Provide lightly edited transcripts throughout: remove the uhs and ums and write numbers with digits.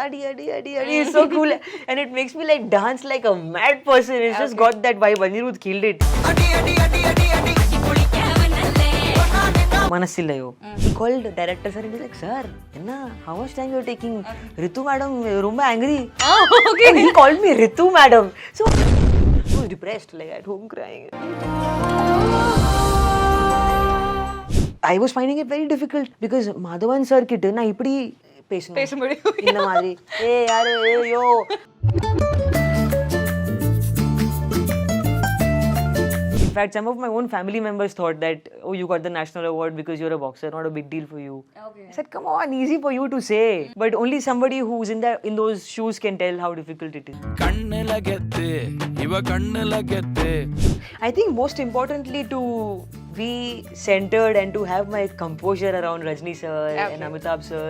adi, adi, adi, adi. It's so cool. And it makes me like dance like a mad person. It's just got that vibe. Anirudh killed it. Manasilaayo. He called the director sir and he's like, sir, how much time you're taking? Ritu madam, rumba angry. Oh, okay. And he called me Ritu madam. So I was depressed, like at home crying. I was finding it very difficult because Madhavan sir kitta na ipdi பேச முடியும் இந்த மாதிரி யாரு யோ. In fact, some of my own family members thought that, oh, you got the national award because you're a boxer, not a big deal for you. Okay. I said, come on, easy for you to say. But only somebody who's in those shoes can tell how difficult it is. I think most importantly to be centered and to have my composure around Rajni sir and Amitabh sir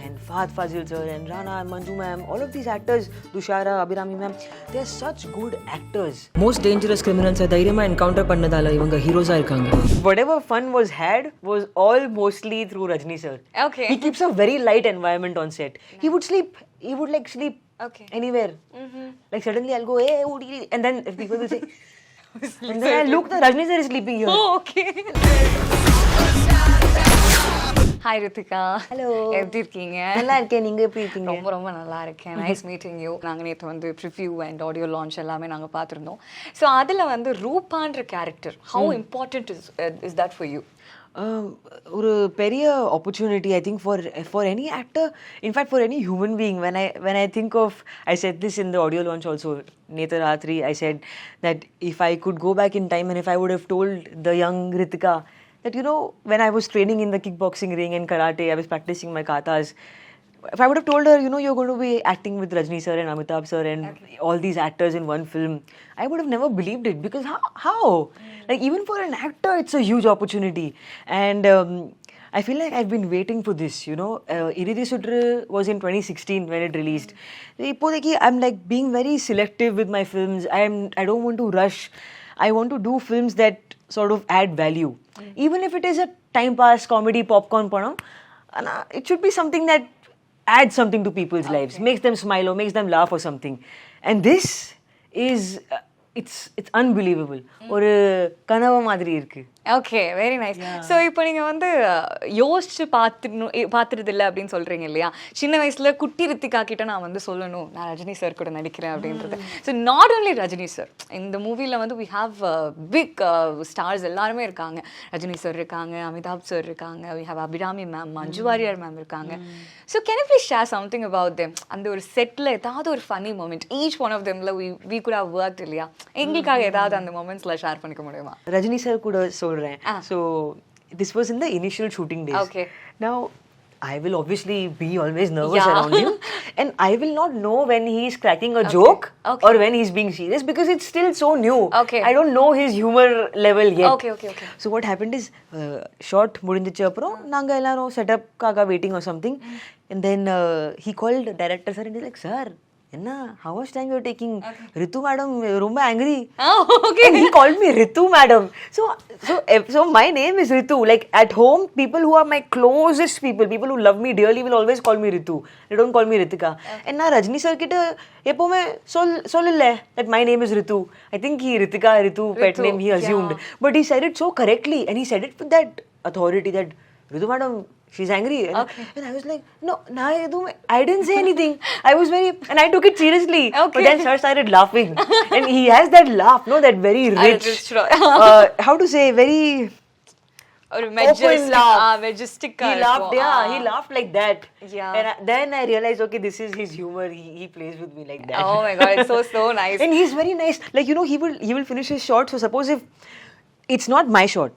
and Fahad Fazil sir and Rana and Manju ma'am, all of these actors, Dushara, Abhirami ma'am, they are such good actors. Most dangerous criminals தைரியமா encounter பண்ணதால இவங்க ஹீரோஸா இருக்காங்க. Whatever fun was had was all mostly through Rajni sir. Okay. He keeps a very light environment on set. He would sleep. He would like sleep anywhere. Like suddenly I'll go, hey, and then if people will say, and then I look, the Rajni sir is sleeping here. Oh, okay. Hi Ritika. Hello. எப்படி இருக்கீங்க? நல்லா இருக்கேன். நீங்க எப்படி இருக்கீங்க? ரொம்ப ரொம்ப நல்லா இருக்கேன். Nice meeting you. நாங்க நேத்து வந்து ப்ரிவ்யூ அண்ட் ஆடியோ லான்ச் எல்லாமே நாங்க பார்த்திருந்தோம். ஸோ அதுல வந்து ரூபான்ற character how important is that for you? ஒரு பெரிய opportunity I think for any actor, in fact for any human being. When I think of, I said this in the audio launch also, Netha Ratri, I said that if I could go back in time and if I would have told the young Ritika that, you know, when I was training in the kickboxing ring and karate, I was practicing my katas. If I would have told her, you know, you're going to be acting with Rajni sir and Amitabh sir and all these actors in one film, I would have never believed it because how? Like even for an actor, it's a huge opportunity. And I feel like I've been waiting for this, you know. Iridi Sudru was in 2016 when it released. I'm like being very selective with my films. I don't want to rush. I want to do films that sort of add value. Even if it is a time pass comedy popcorn panam, it should be something that adds something to people's lives, makes them smile or makes them laugh or something. And this is it's unbelievable. ஒரு கனவு மாதிரி இருக்கு. Okay, very nice. So இப்போ நீங்கள் வந்து யோசிச்சு பார்த்துறது இல்லை அப்படின்னு சொல்கிறீங்க இல்லையா? சின்ன வயசில் குட்டி ரித்திகா கிட்ட நான் வந்து சொல்லணும், நான் ரஜினி சார் கூட நடிக்கிறேன் அப்படின்றது. So not only Rajini sir, இந்த மூவியில் வந்து வி ஹாவ் பிக் ஸ்டார்ஸ் எல்லாருமே இருக்காங்க. ரஜினி சார் இருக்காங்க, அமிதாப் சார் இருக்காங்க, we have Abhirami ma'am, Manju Warrier ma'am இருக்காங்க. So can you please share something about them? அந்த ஒரு செட்டில் ஏதாவது ஒரு funny moment, each one of தெம்ல வி குட் ஹவ் ஒர்க்ட் இல்லையா? எங்களுக்காக ஏதாவது அந்த மூமெண்ட்ஸில் ஷேர் பண்ணிக்க முடியுமா? ரஜினி சார் கூட so this was in the initial shooting days. Okay. Now I will obviously be always nervous around him and I will not know when he is cracking a joke or when he is being serious because it's still so new. I don't know his humor level yet. So what happened is shot mudindichu appuram naanga ellarum setup kaga waiting or something and then he called director sir and he's like, sir, how much time you're taking? Ritu madam, rumba angry. And he called me Ritu madam. So my name is Ritu. Like at home, people who are my closest people who love me dearly will always call me Ritu. They don't call me Ritika. And na Rajni sir kitta epome solille that my name is Ritu. I think he Ritu pet name he assumed. But he said it so correctly and he said it with that authority that Ritu madam, she's angry. And I was like, no, I didn't say anything. I was and I took it seriously. But then sir started laughing. And he has that laugh, no, that very rich, how to say, very majestic. He laughed, he laughed like that. And then I realized, okay, this is his humor. He plays with me like that. Oh my God, it's so nice. And he's very nice. Like, you know, he will finish his shot. So suppose if it's not my shot,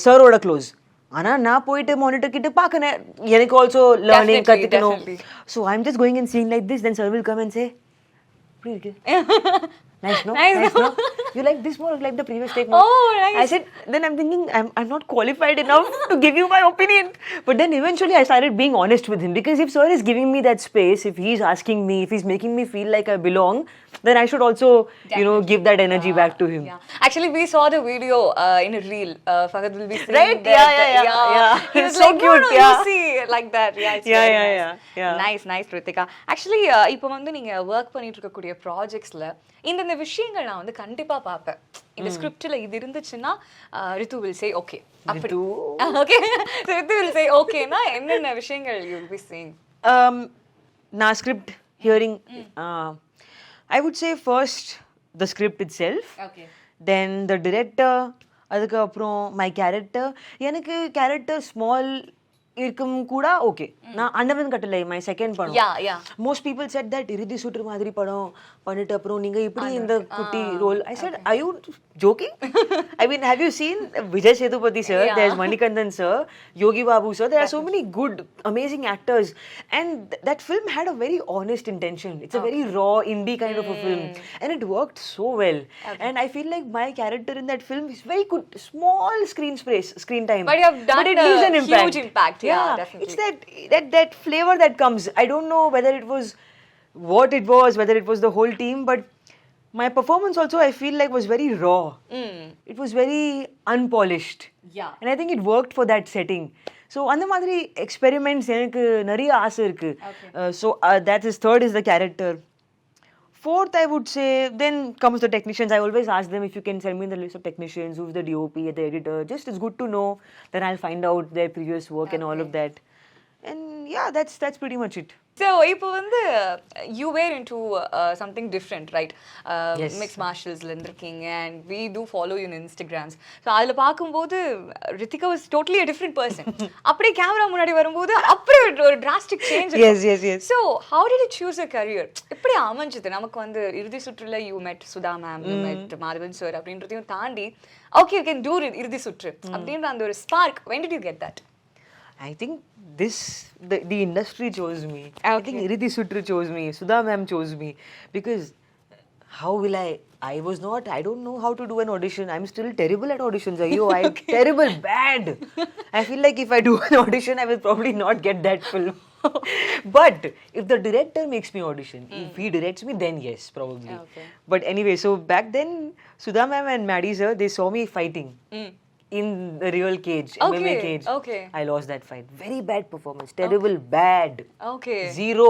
sir oda close. ஆனால் நான் போயிட்டு monitor கிட்ட பார்க்கணும், எனக்கு also learning கற்றுக்கணும். So I am just going and seeing like this, then sir will come and say எப்படி இருக்கு, nice no, nice no, You like this more or like the previous take more? Oh, nice. I said, then I'm thinking, I'm not qualified enough to give you my opinion. But then eventually I started being honest with him, because if sir is giving me that space, if he's asking me, if he's making me feel like I belong, then I should also, give that energy back to him. Yeah. Actually, we saw the video in a reel. Fahad will be saying Right? that. Yeah. He was So like, cute, no, yeah. you see, like that. Yeah, it's Yeah, very yeah, nice. yeah. Nice, Ritika. Actually, இப்போ வந்து நீங்க work பண்ணிட்டு இருக்கக்கூடிய ப்ராஜெக்ட்ஸ்ல இந்த விஷயங்கள் நான் வந்து கண்டிப்பா பார்ப்பேன். இந்த ஸ்கிரிப்ட்ல இது இருந்துச்சுன்னா ரித்து will say okay. அப்படி. Okay. So Ritu will say okayனா என்னென்ன விஷயங்கள் you will be saying? Na script hearing, I would say first the script itself. Okay. Then the director, அதுக்கு அப்புறம் my character. எனக்கு character small இருக்கும் கூட ஓகே. நான் அண்டவன் கட்டளை my second படம். Yeah. Most people said that இறுதி சுற்று மாதிரி படம் பண்ணிட்டு அப்புறம் நீங்க இப்படி இந்த குட்டி role. I said, are you joking? I mean, have you seen Vijay Sethupathi sir, there's Manikanthan sir, Yogi Babu sir, there are so many good amazing actors, and that film had a very honest intention. It's a very raw indie kind of a film, and it worked so well. And I feel like my character in that film is very good, small screen time, but you have done it leaves an impact. Huge impact. Yeah, definitely. It's that flavor that comes. I don't know whether it was what it was, whether it was the whole team, but my performance also I feel like was very raw. It was very unpolished. Yeah. And I think it worked for that setting. So அந்த மாதிரி experiments எனக்கு நிறைய ஆசை இருக்கு. So that is third is the character. Fourth, I would say, then comes the technicians. I always ask them if you can send me the list of technicians, who's the DOP, the editor. Just it's good to know. Then I'll find out their previous work and all of that. And yeah, that's pretty much it. So, இப்போ வந்து you were into something different, right? Yes. Mixed martials இருந்திருக்கீங்க, and we do follow you on Instagrams. So, அதில் பார்க்கும்போது Ritika was totally a different person. அப்படியே camera முன்னாடி வரும்போது அப்படியே ஒரு drastic change. Yes. So, how did you choose a career? எப்படி அமைஞ்சது? நமக்கு வந்து இறுதி சுற்றுல you met Sudha ma'am, you met Madhavan sir அப்படின்றதையும் தாண்டி okay, you can do இறுதி சுற்று அப்படின்ற அந்த ஒரு spark. When did you get that? I think the industry chose me. I think Iridhi Sutru chose me. Sudha ma'am chose me. Because how will I don't know how to do an audition. I'm still terrible at auditions. I'm terrible, bad. I feel like if I do an audition, I will probably not get that film. But if the director makes me audition, if he directs me, then yes, probably. Okay. But anyway, so back then, Sudha ma'am and Maddie sir, they saw me fighting. In the real cage, MMA cage. Okay. I lost that fight. Very bad performance. Terrible, bad. Okay. 0.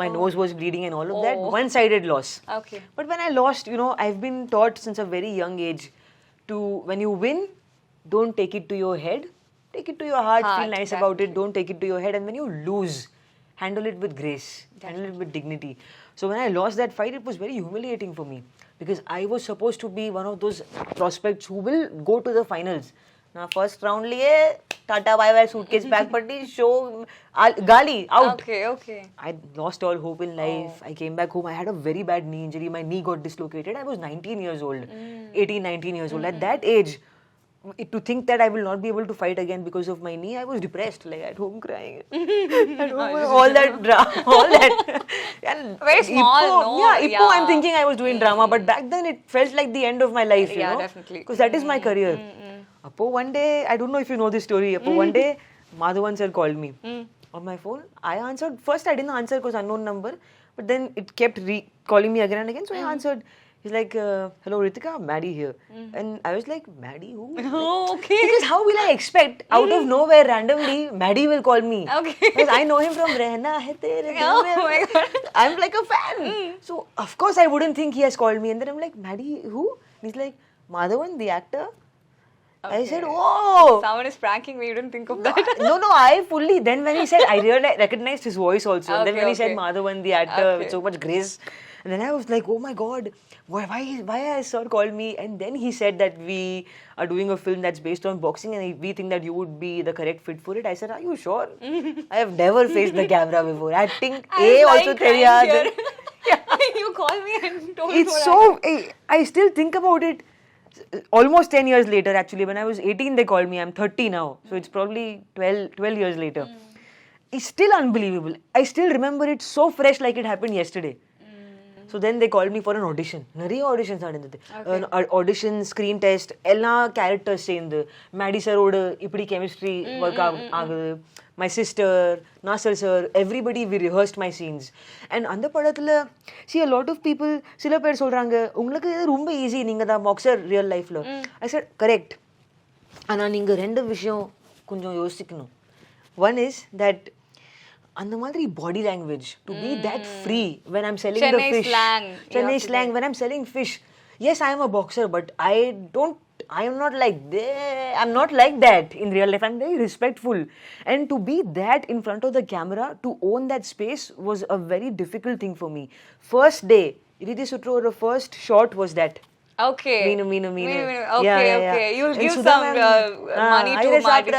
My nose was bleeding and all of that. One-sided loss. Okay. But when I lost, I've been taught since a very young age to, when you win, don't take it to your head. Take it to your heart. Feel nice about it. Don't take it to your head. And when you lose, handle it with grace. Handle it with dignity. So when I lost that fight, it was very humiliating for me. Because I was supposed to be one of those prospects who will go to the finals. Now, first round liye, tata bye-bye, suitcase pack party, show, gali, out. Okay. I lost all hope in life. I came back home. I had a very bad knee injury. My knee got dislocated. I was 19 years old, 18, 19 years old. At that age, to think that I will not be able to fight again because of my knee, I was depressed, like at home crying. At home, all that drama, all that. And very small, Ippo I'm thinking I was doing drama, but back then it felt like the end of my life, you know. Definitely. Because that is my career. Appo one day, I don't know if you know this story, Appo one day, Madhavan sir called me on my phone. I answered. First I didn't answer because unknown number, but then it kept calling me again and again, so I answered. He's like, hello Ritika, Maddie here. And I was like, Maddie who? Okay. Because how will I expect out of nowhere randomly Maddie will call me? Okay. Because I know him from Rehna Hai Tere Dil Mein. Oh my God. I'm like a fan. So of course I wouldn't think he has called me. And then I'm like, Maddie who? And he's like, Madhavan, the actor. I said, oh. Someone is pranking me. You didn't think of that. No, I fully. Then when he said, I recognized his voice also. And then when he said Madhavan, the actor, with so much grace. And then I was like, oh my God, why has sir called me? And then he said that we are doing a film that's based on boxing and we think that you would be the correct fit for it. I said, are you sure? I have never faced the camera before. Acting, also theriyad. You called me and told me. It's so, I still think about it. Almost 10 years later, actually. When I was 18, they called me. I'm 30 now. So it's probably 12 years later. It's still unbelievable. I still remember it so fresh like it happened yesterday. So then they called me for an audition. நிறைய auditions நடந்தது. Audition, screen test, எல்லா characters சேர்ந்து Maddie sir ஓட இப்படி chemistry work ஆகுது. My sister, Nasir sir, everybody, we rehearsed my scenes. And அந்த படத்துல see a lot of people, சில பேர் சொல்றாங்க உங்களுக்கு இது ரொம்ப ஈஸி, நீங்க தான் பாக்ஸர் ரியல் லைஃப்ல. I said correct. ஆனா நீங்க ரெண்டு விஷயம் கொஞ்சம் யோசிக்கணும். One is that அந்த மாதிரி body language, to be that free when I'm selling the fish. Chennai slang, when I'm selling fish. Yes, I am a boxer, but I am not like that. I'm not like that in real life. I'm very respectful. And to be that in front of the camera, to own that space was a very difficult thing for me. First day, Ritika Singh, the first shot was that. Okay. Meenu. Okay. You'll give some money to Madi.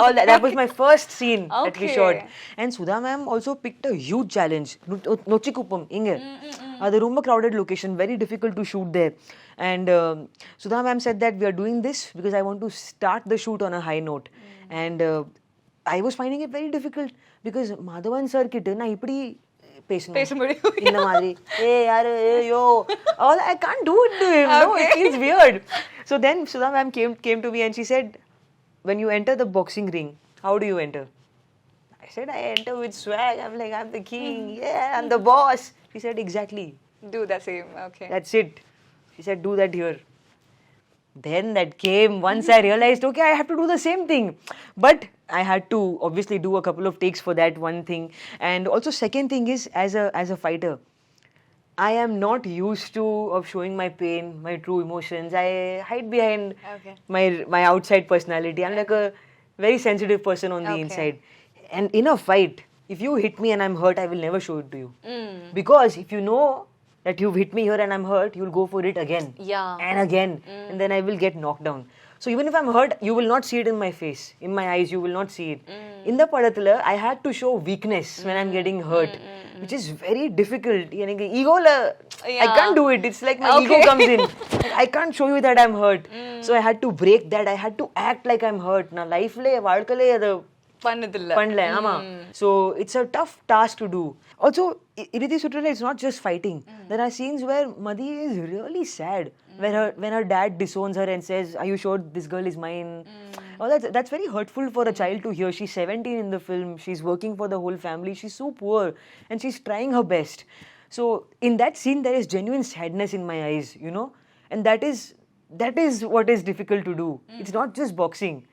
All that. That was my first scene that we shot. And Sudha ma'am also picked a huge challenge. Nochikuppam, inge. That's a ரொம்ப crowded location, very difficult to shoot there. And Sudha ma'am said that we are doing this because I want to start the shoot on a high note. And I was finding it very difficult because Madhavan sir kitta na ipdi பேசணும் இந்த மாதிரி யாரு யோ all I can't do it to him. No, it feels weird. So then Sudha ma'am came to me and she said, when you enter the boxing ring, how do you enter? I said, I enter with swag. I'm like, I'm the king. Yeah, I'm the boss. She said, exactly. Do the same. Okay. That's it. She said, do that here. Then that came once I realized, okay, I have to do the same thing. But I had to obviously do a couple of takes for that one thing. And also second thing is, as a fighter, I am not used to of showing my pain, my true emotions. I hide behind my outside personality. I'm like a very sensitive person on the inside. And in a fight, if you hit me and I'm hurt, I will never show it to you. Because if you know that you've hit me here and I'm hurt, you'll go for it again. And again. And then I will get knocked down. So even if I'm hurt, you will not see it in my face. In my eyes, you will not see it. In the padathula, I had to show weakness when I'm getting hurt. Which is very difficult. Ego, I can't do it. It's like my ego comes in. I can't show you that I'm hurt. So I had to break that. I had to act like I'm hurt. Na life le, vaalkale adu panla. So it's a tough task to do. Also, Ritika Singh, it's not just fighting. There are scenes where Madhi is really sad. When her dad disowns her and says, are you sure this girl is mine? Oh, that's very hurtful for a child to hear. She's 17 in the film. She's working for the whole family. She's so poor. And she's trying her best. So in that scene, there is genuine sadness in my eyes, you know. And that is what is difficult to do. It's not just boxing.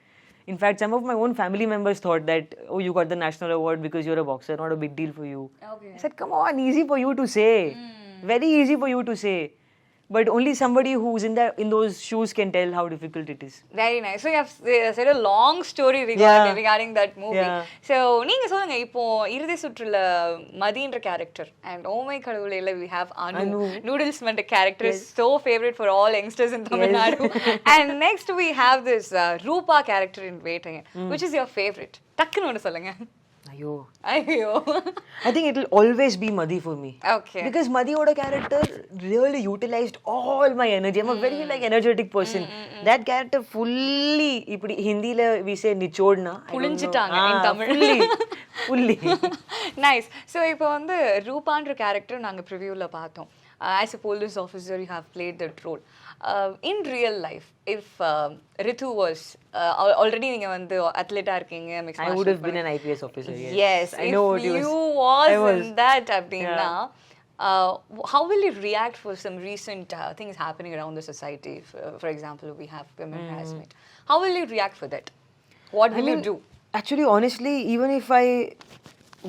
In fact, some of my own family members thought that, oh, you got the national award because you're a boxer, not a big deal for you. I said, come on, easy for you to say. Very easy for you to say. But only somebody who's in those shoes can tell how difficult it is. Very nice. So you have said a long story regarding that movie. So நீங்க சொல்லுங்க இப்போ இறுதி சுற்றுல மதின்ற character and oh my கடவுளே we have Anu. Noodles meant character is so favorite for all youngsters in Tamil Nadu. And next we have this Rupa character in Vettaiyan. Which is your favorite? டக்குன்னு ஒன்னு சொல்லுங்க. Ayyo. I think it will always be Madhi for me. Okay. Because Madhi oda character really utilized all my energy. I'm a very energetic person. That character fully, ipdi Hindi la we say nichodna. புளிஞ்சிட்டாங்க in Tamil. Fully. Nice. So இப்போ வந்து ரூபான்ற character நாங்க previewல பார்த்தோம். As a police officer, you have played that role. In real life, if Ritu was already நீங்க வந்து athleteா இருக்கீங்க, I would have been an IPS officer. Yes, I know what you was in that அப்படின்னா how will you react for some recent things happening around the society? For example, we have women harassment. How will you react for that? What will you do? Actually, honestly, even if I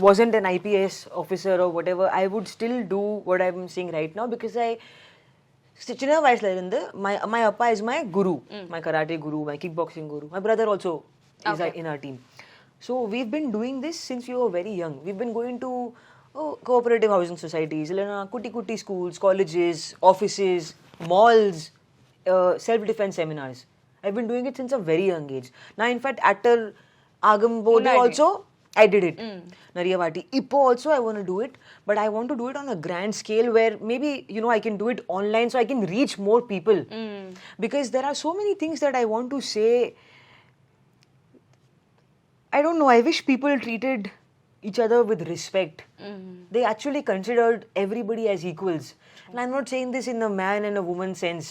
wasn't an IPS officer or whatever, I would still do what I'm saying right now because சின்ன வயசுல இருந்து my appa is my guru, my karate guru, my kickboxing guru. My brother also is in our team. So we've been doing this since we were very young. We've been going to cooperative housing societies, kutti schools, colleges, offices, malls, self-defense seminars. I've been doing it since a very young age. Now, in fact, actor Agambodi also, I did it. Nariya Vati. Ippo also I want to do it, but I want to do it on a grand scale where maybe, I can do it online so I can reach more people. Because there are so many things that I want to say. I don't know, I wish people treated each other with respect. They actually considered everybody as equals. And I'm not saying this in a man and a woman sense.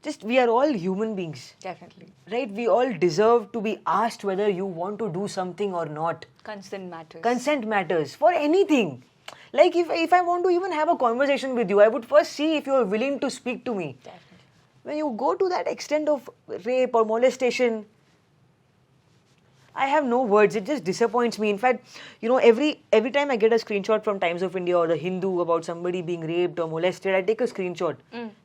Just we are all human beings. Definitely. Right? We all deserve to be asked whether you want to do something or not. Consent matters. Consent matters for anything. Like if I want to even have a conversation with you, I would first see if you are willing to speak to me. Definitely. When you go to that extent of rape or molestation, I have no words. It just disappoints me. In fact, every time I get a screenshot from Times of India or the Hindu about somebody being raped or molested, I take a screenshot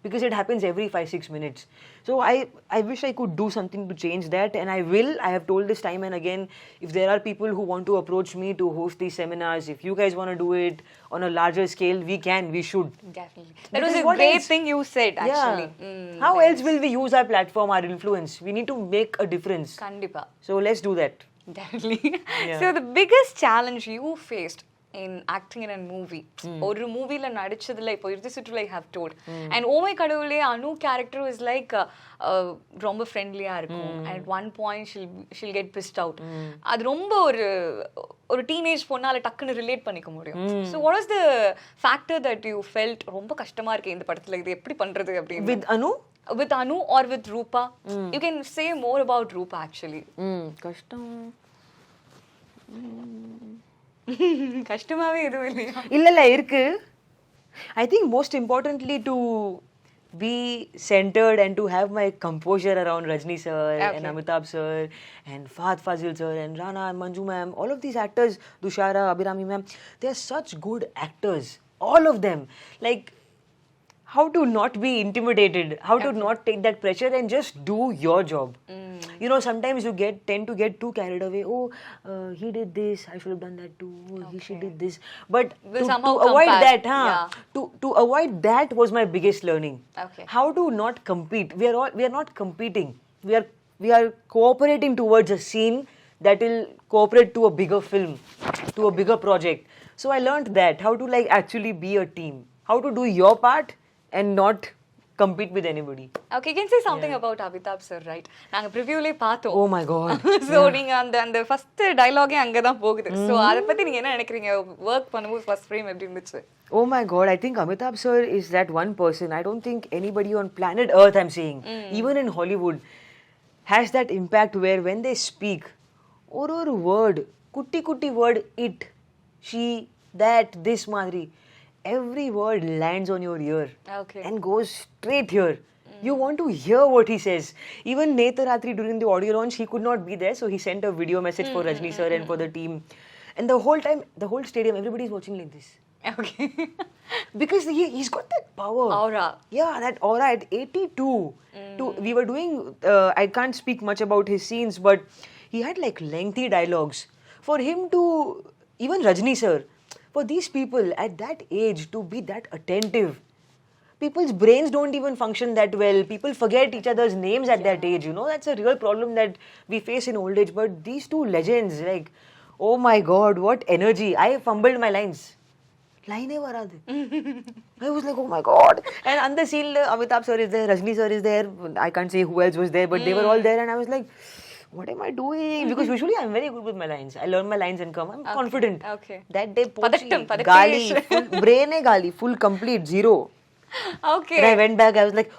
because it happens every 5-6 minutes. So I wish I could do something to change that, and I will. I have told this time and again, if there are people who want to approach me to host these seminars, if you guys want to do it on a larger scale, we should. Definitely. That was a great thing you said, actually. Yeah. How else will we use our platform, our influence? We need to make a difference. Kandipa. So let's do that. Definitely. So the biggest challenge you faced in acting in a movie, ஒரு மூவில நடிச்சதுல இப்போ இறுதி சுற்றுல I have told, and ஓமை கடவுளே அனு character is like ரொம்ப ஃப்ரெண்ட்லியா இருக்கும், and at one point she'll get pissed out. அது ரொம்ப ஒரு டீனேஜ் பொண்ணால டக்குன்னு ரிலேட் பண்ணிக்க முடியும். So what was the factor that you felt ரொம்ப கஷ்டமா இருக்கு இந்த படத்துல, இது எப்படி பண்றது அப்படின்னு? With Anu or with Rupa? You can say more about Rupa actually. கஷ்டமாவே எதுவும் இல்லையா? இல்ல இருக்கு. I think most importantly to be centered and to have my composure around Rajni sir and Amitabh sir and Fahad Fazil sir and Rana and Manju ma'am, all of these actors, Dushara, Abhirami ma'am, they are such good actors, all of them. Like, how to not be intimidated, how to not take that pressure and just do your job. Sometimes you tend to get too carried away. He did this, I should have done that too. She did this. But to avoid that, to avoid that was my biggest learning. How to not compete. We are not competing. We are cooperating towards a scene that will cooperate to a bigger film, to a bigger project. So I learned that, how to actually be a team, how to do your part and not compete with anybody. Okay, you can say something about Amitabh sir, right? நாங்க ப்ரிவியூலே பார்த்தோம். Oh my god. So நீங்க அந்த first டயலாகே அங்க தான் போகுது. So அத பத்தி நீங்க என்ன நினைக்கிறீங்க? வர்க் பண்ணும்போது ஃபர்ஸ்ட் ஃப்ரேம் எப்படி இருந்துச்சு? Oh my god, I think Amitabh sir is that one person. I don't think anybody on planet Earth, I'm saying, even in Hollywood, has that impact where when they speak, or word, kutti word, it, she, that, this madri, every word lands on your ear and goes straight here. You want to hear what he says. Even Netharatri during the audio launch, he could not be there, so he sent a video message for Rajni sir and for the team. And the whole time, the whole stadium, everybody is watching like this. Okay. Because he's got that power. Aura. Yeah, that aura at 82. We were doing, I can't speak much about his scenes, but he had lengthy dialogues. For him to, even Rajni sir, for these people at that age to be that attentive, people's brains don't even function that well. People forget each other's names at that age. That's a real problem that we face in old age. But these two legends, oh my god, what energy. I fumbled my lines. Line varadu. I was like, oh my god. And on the scene, Amitabh sir is there, Rajni sir is there. I can't say who else was there, but they were all there, and I was like, what am I doing? Because usually I'm very good with my lines. I learn my lines and come. I'm confident. Okay. That day, gali, full brain gali, full complete, zero. Okay. And I went back, I was like,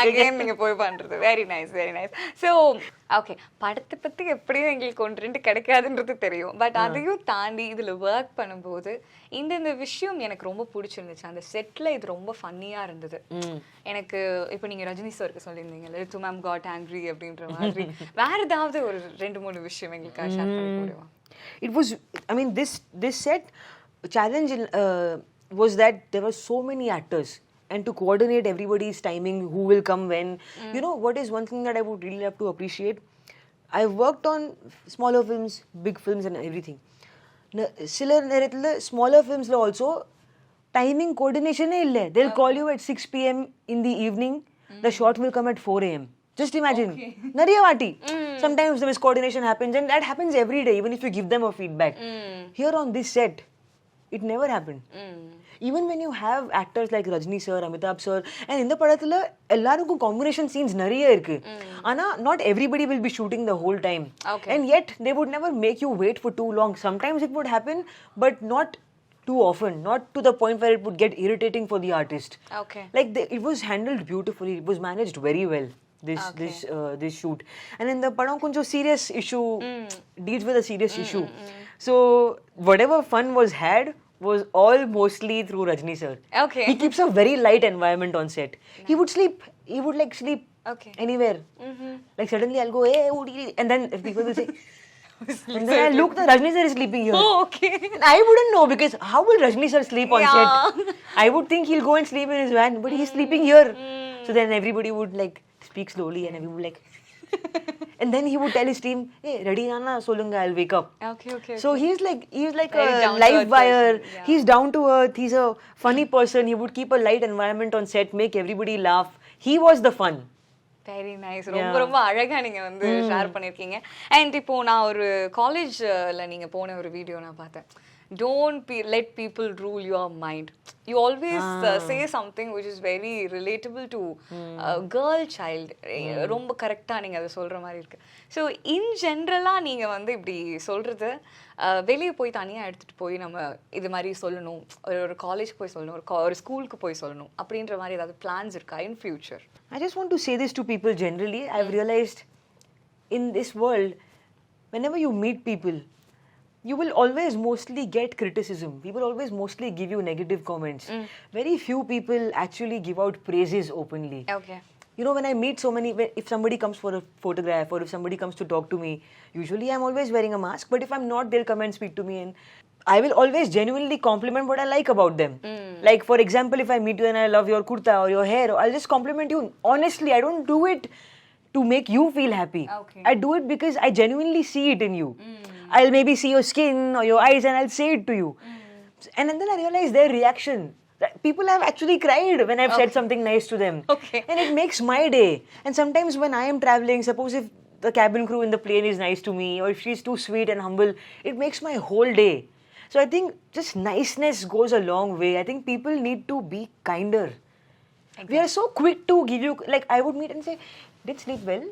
again நீங்க போய் பண்றது. Very nice, very nice. So, okay, படத்தை பத்தி எப்படியும் எங்களுக்கு ஒன்று கிடைக்காதுன்றது தெரியும். But அதையும் தாண்டி இதுல ஒர்க் பண்ணும்போது இந்த விஷயம் எனக்கு ரொம்ப பிடிச்சிருந்துச்சு. அந்த செட்ல இது ரொம்ப ஃபன்னியா இருந்தது. எனக்கு இப்போ நீங்க ரஜினி சாருக்கு சொல்லியிருந்தீங்க, ரித்து மேம் காட் ஆங்கிரி அப்படின்ற மாதிரி, வேற ஏதாவது ஒரு 2-3 விஷயம் எங்களுக்கு ஷேர் பண்ண முடியுமா? It was, I mean, this set challenge was that there were so many actors, and to coordinate everybody's timing, who will come when. What is one thing that I would really have to appreciate? I've worked on smaller films, big films and everything. Smaller films also timing coordination illa. They'll call you at 6 p.m. in the evening. The shot will come at 4 a.m. Just imagine. Nariya vaati. Sometimes the miscoordination happens, and that happens every day, even if you give them a feedback. Here on this set, It never happened. Even when you have actors like Rajini sir, Amitabh sir, and in the படத்துல எல்லாருக்கும் combination scenes நிறைய இருக்கு. ஆனா not everybody will be shooting the whole time. Okay. And yet they would never make you wait for too long. Sometimes it would happen, but not too often, not to the point where it would get irritating for the artist. Okay. Like it was handled beautifully. It was managed very well. This shoot, and in the padam kunjo serious issue deals with a serious issue. So whatever fun was had was all mostly through Rajni sir. Okay. He keeps a very light environment on set. He would sleep. He would like sleep anywhere. Like suddenly I'll go, hey, and then people will say. And then I look, the Rajni sir is sleeping here. Oh, okay. And I wouldn't know because how will Rajni sir sleep on set? I would think he'll go and sleep in his van, but he's sleeping here. So then everybody would like speak slowly and everyone would like. And then he would tell his team, hey, ready nana, solunga, I'll wake up. Okay. So he's like Very a live wire. person, yeah. He's down to earth. He's a funny person. He would keep a light environment on set, make everybody laugh. He was the fun. Very nice. ரொம்ப ரொம்ப அழகா நீங்க வந்து share பண்ணிருக்கீங்க. And இப்போ நான் ஒரு காலேஜ்ல நீங்க போன ஒரு வீடியோ நான் பார்த்தேன். Don't let people rule your mind. You always say something which is very relatable to a girl child. ரொம்ப கரெக்டா நீங்க அதை சொல்ற மாதிரி இருக்கு. ஸோ இன் ஜென்ரலா நீங்க வந்து இப்படி சொல்றது வெளியே போய் தனியா எடுத்துட்டு போய் நம்ம இது மாதிரி சொல்லணும், ஒரு காலேஜ்க்கு போய் சொல்லணும், ஒரு ஸ்கூலுக்கு போய் சொல்லணும் அப்படின்ற மாதிரி ஏதாவது பிளான்ஸ் இருக்கா in future? I just want to say this to people generally. I've realized in this world, whenever you meet people, you will always mostly get criticism. People always mostly give you negative comments. Very few people actually give out praises openly. Okay. You know, when I meet so many, if somebody comes for a photograph or if somebody comes to talk to me, usually I'm always wearing a mask, but if I'm not, they'll come and speak to me and I will always genuinely compliment what I like about them. Like, for example, if I meet you and I love your kurta or your hair, I'll just compliment you. Honestly, I don't do it to make you feel happy. Okay. I do it because I genuinely see it in you. I'll maybe see your skin or your eyes and I'll say it to you. And then I realize their reaction. People have actually cried when I've said something nice to them. Okay. And it makes my day. And sometimes when I am traveling, suppose if the cabin crew in the plane is nice to me or if she's too sweet and humble, it makes my whole day. So I think just niceness goes a long way. I think people need to be kinder. Exactly. We are so quick to give you, like I would meet and say, did sleep well?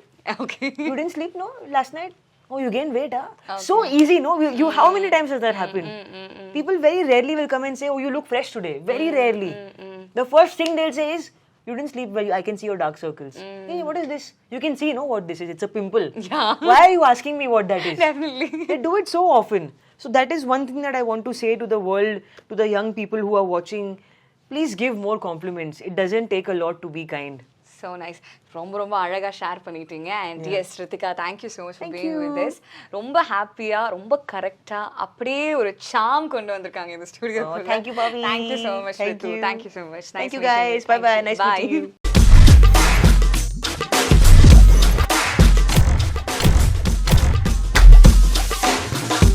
Okay. You didn't sleep, no? Last night? Oh, you gained weight, huh? Okay. So easy, no? You how many times has that happened? People very rarely will come and say, oh, you look fresh today. Very rarely. The first thing they'll say is, you didn't sleep well, I can see your dark circles. Hey, what is this? You can see, what this is. It's a pimple. Yeah. Why are you asking me what that is? Definitely. They do it so often. So that is one thing that I want to say to the world, to the young people who are watching. Please give more compliments. It doesn't take a lot to be kind. So nice. ரொம்ப ரொம்ப அழகா share பண்ணிட்டீங்க. And yes Rithika, thank you so much for being with this. ரொம்ப ஹாப்பியா, ரொம்ப கரெக்டா, அப்படியே ஒரு சாம் கொண்டு வந்திருக்காங்க இந்த studio. Thank you, Bobby. Thank you so much, Ritu. Thank you so much. Thank you guys. Bye bye. Nice meeting you.